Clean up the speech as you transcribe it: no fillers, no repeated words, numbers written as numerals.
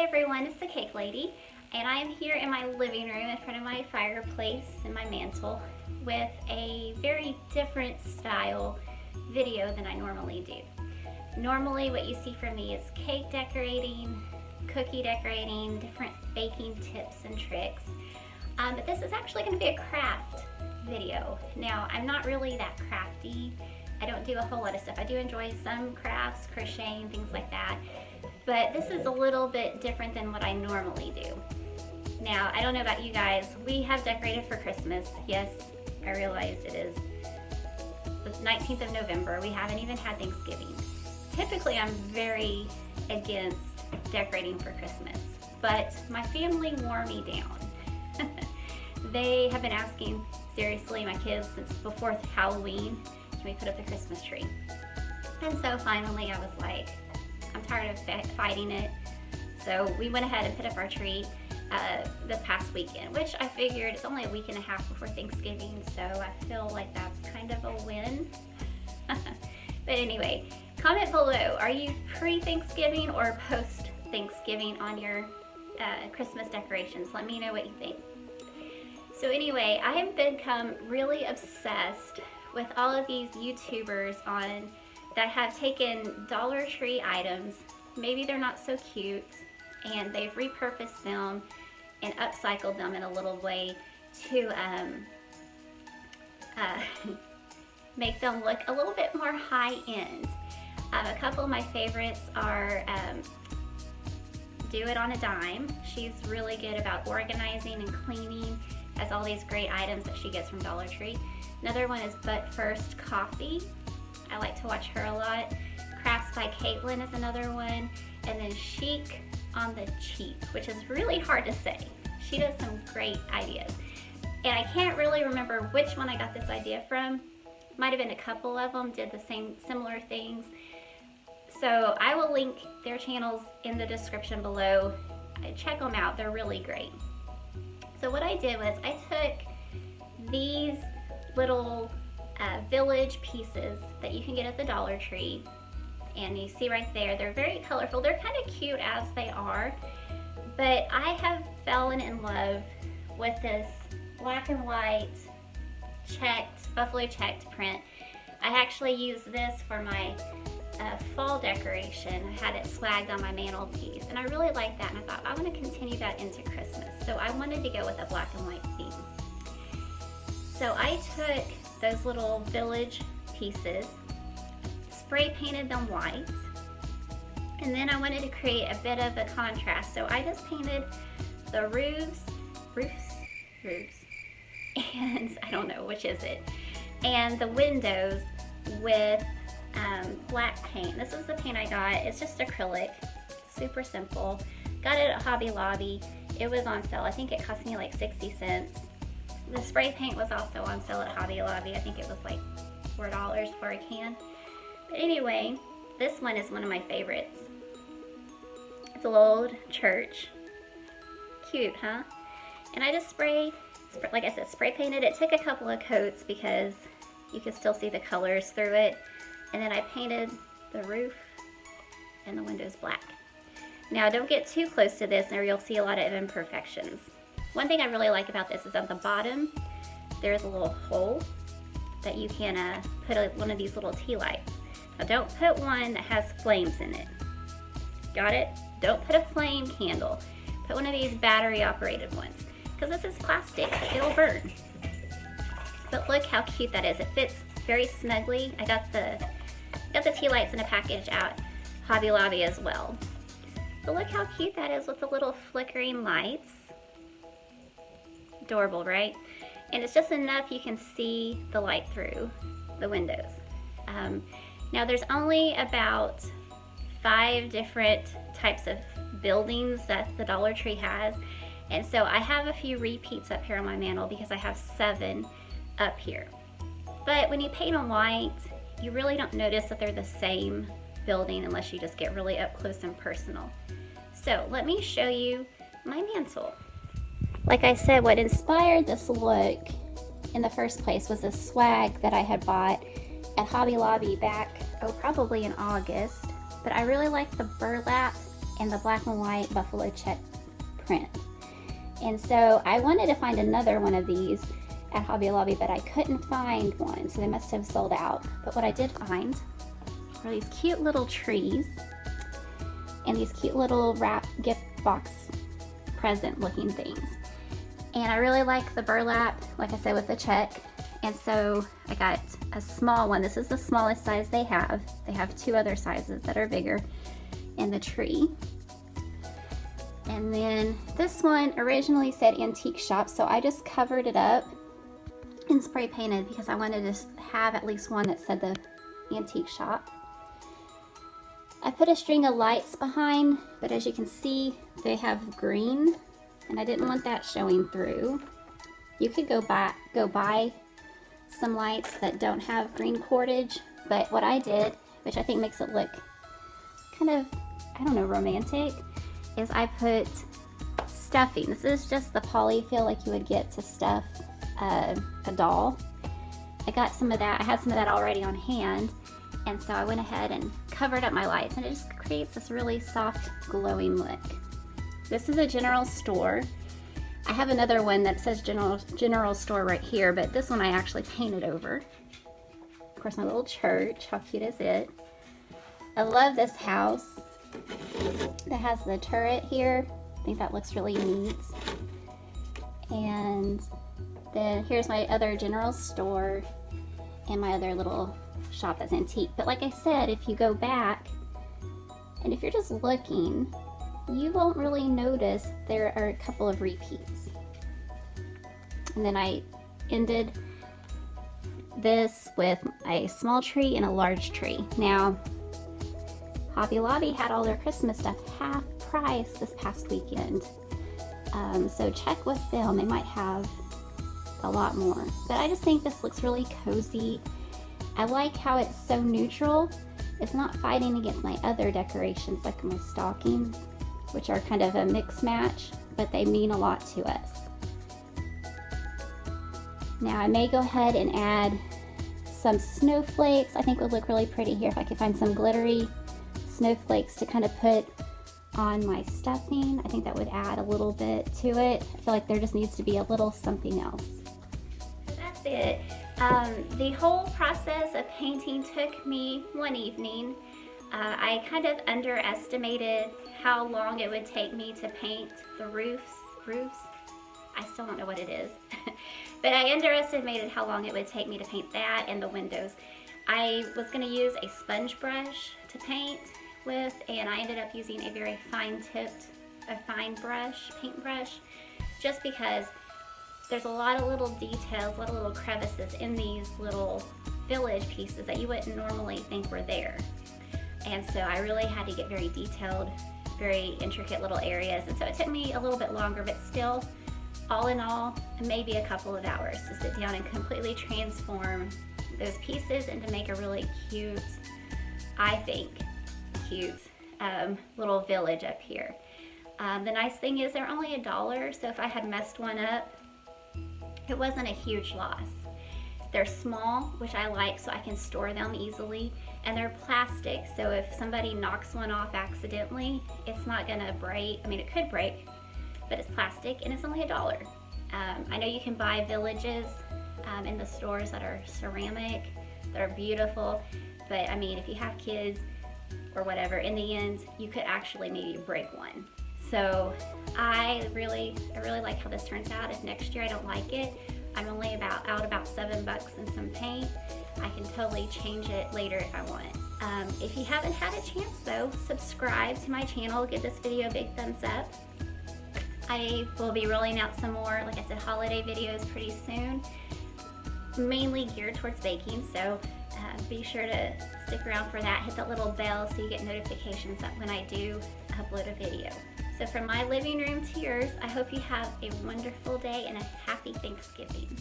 everyone, it's the Cake Lady, and I am here in my living room in front of my fireplace and my mantle with a very different style video than I normally do. Normally what you see from me is cake decorating, cookie decorating, different baking tips and tricks, but this is actually going to be a craft video. Now, I'm not really that crafty. I don't do a whole lot of stuff. I do enjoy some crafts, crocheting, things like that. But this is a little bit different than what I normally do. Now, I don't know about you guys, we have decorated for Christmas. Yes, I realize it is the 19th of November. We haven't even had Thanksgiving. Typically, I'm very against decorating for Christmas, but my family wore me down. They have been asking, seriously, my kids, since before Halloween, can we put up the Christmas tree? And so finally I was like, I'm tired of fighting it. So we went ahead and put up our tree this past weekend, which I figured it's only a week and a half before Thanksgiving, so I feel like that's kind of a win. But anyway, comment below, are you pre-Thanksgiving or post-Thanksgiving on your Christmas decorations? Let me know what you think. So anyway, I have become really obsessed with all of these YouTubers that have taken Dollar Tree items, maybe they're not so cute, and they've repurposed them and upcycled them in a little way to make them look a little bit more high-end. A couple of my favorites are Do It on a Dime. She's really good about organizing and cleaning, has all these great items that she gets from Dollar Tree. Another one is But First Coffee. I like to watch her a lot. Crafts by Caitlin is another one. And then Chic on the Cheap, which is really hard to say. She does some great ideas. And I can't really remember which one I got this idea from. Might have been a couple of them did the similar things. So I will link their channels in the description below. Check them out, they're really great. So what I did was I took these little village pieces that you can get at the Dollar Tree, and you see right there, they're very colorful. They're kind of cute as they are, but I have fallen in love with this black and white buffalo checked print. I actually used this for my fall decoration. I had it swagged on my mantelpiece, and I really like that, and I thought I want to continue that into Christmas. So I wanted to go with a black and white theme. So I took those little village pieces, spray painted them white, and then I wanted to create a bit of a contrast. So I just painted the roofs, and I don't know which is it, and the windows with black paint. This is the paint I got. It's just acrylic, super simple. Got it at Hobby Lobby. It was on sale. I think it cost me like 60 cents. The spray paint was also on sale at Hobby Lobby. I think it was like $4 for a can. But anyway, this one is one of my favorites. It's a little old church. Cute, huh? And I just like I said, spray painted it. Took a couple of coats because you can still see the colors through it. And then I painted the roof and the windows black. Now don't get too close to this or you'll see a lot of imperfections. One thing I really like about this is at the bottom, there's a little hole that you can put one of these little tea lights. Now don't put one that has flames in it. Got it? Don't put a flame candle. Put one of these battery operated ones, because this is plastic, it'll burn. But look how cute that is. It fits very snugly. I got the tea lights in a package at Hobby Lobby as well. But look how cute that is with the little flickering lights. Adorable, right? And it's just enough you can see the light through the windows. Now there's only about 5 different types of buildings that the Dollar Tree has, and so I have a few repeats up here on my mantle because I have 7 up here. But when you paint them white, you really don't notice that they're the same building unless you just get really up close and personal. So let me show you my mantle. Like I said, what inspired this look in the first place was a swag that I had bought at Hobby Lobby back, probably in August. But I really like the burlap and the black and white buffalo check print. And so I wanted to find another one of these at Hobby Lobby, but I couldn't find one, so they must have sold out. But what I did find were these cute little trees and these cute little wrap gift box present looking things. And I really like the burlap, like I said, with the check. And so I got a small one. This is the smallest size they have. They have 2 other sizes that are bigger in the tree. And then this one originally said antique shop, so I just covered it up and spray painted because I wanted to have at least one that said the antique shop. I put a string of lights behind, but as you can see, they have green, and I didn't want that showing through. You could go buy some lights that don't have green cordage, but what I did, which I think makes it look kind of, I don't know, romantic, is I put stuffing. This is just the poly feel like you would get to stuff a doll. I got some of that. I had some of that already on hand, and so I went ahead and covered up my lights, and it just creates this really soft, glowing look. This is a general store. I have another one that says general store right here, but this one I actually painted over. Of course, my little church. How cute is it? I love this house that has the turret here. I think that looks really neat. And then here's my other general store and my other little shop that's antique. But like I said, if you go back and if you're just looking, you won't really notice there are a couple of repeats. And then I ended this with a small tree and a large tree. Now, Hobby Lobby had all their Christmas stuff half price this past weekend. So check with them, they might have a lot more. But I just think this looks really cozy. I like how it's so neutral. It's not fighting against my other decorations like my stockings, which are kind of a mix match, but they mean a lot to us. Now I may go ahead and add some snowflakes. I think would look really pretty here if I could find some glittery snowflakes to kind of put on my stuffing. I think that would add a little bit to it. I feel like there just needs to be a little something else. So that's it. The whole process of painting took me one evening. I kind of underestimated how long it would take me to paint the roofs. I still don't know what it is. But I underestimated how long it would take me to paint that and the windows. I was going to use a sponge brush to paint with, and I ended up using a very fine-tipped, paint brush, just because there's a lot of little details, a lot of little crevices in these little village pieces that you wouldn't normally think were there. And so I really had to get very detailed, very intricate little areas, and so it took me a little bit longer, but still, all in all, maybe a couple of hours to sit down and completely transform those pieces and to make a really cute, I think, cute little village up here. The nice thing is they're only $1, so if I had messed one up, it wasn't a huge loss. They're small, which I like, so I can store them easily, and they're plastic, so if somebody knocks one off accidentally, it's not gonna break. I mean, it could break, but it's plastic and it's only $1. I know you can buy villages in the stores that are ceramic, that are beautiful, but I mean, if you have kids or whatever, in the end, you could actually maybe break one. So I really like how this turns out. If next year I don't like it, I'm only out about $7 and some paint. I can totally change it later if I want. If you haven't had a chance though, subscribe to my channel, give this video a big thumbs up. I will be rolling out some more, like I said, holiday videos pretty soon, mainly geared towards baking, so be sure to stick around for that. Hit that little bell so you get notifications that when I do upload a video. So from my living room to yours, I hope you have a wonderful day and a happy Thanksgiving.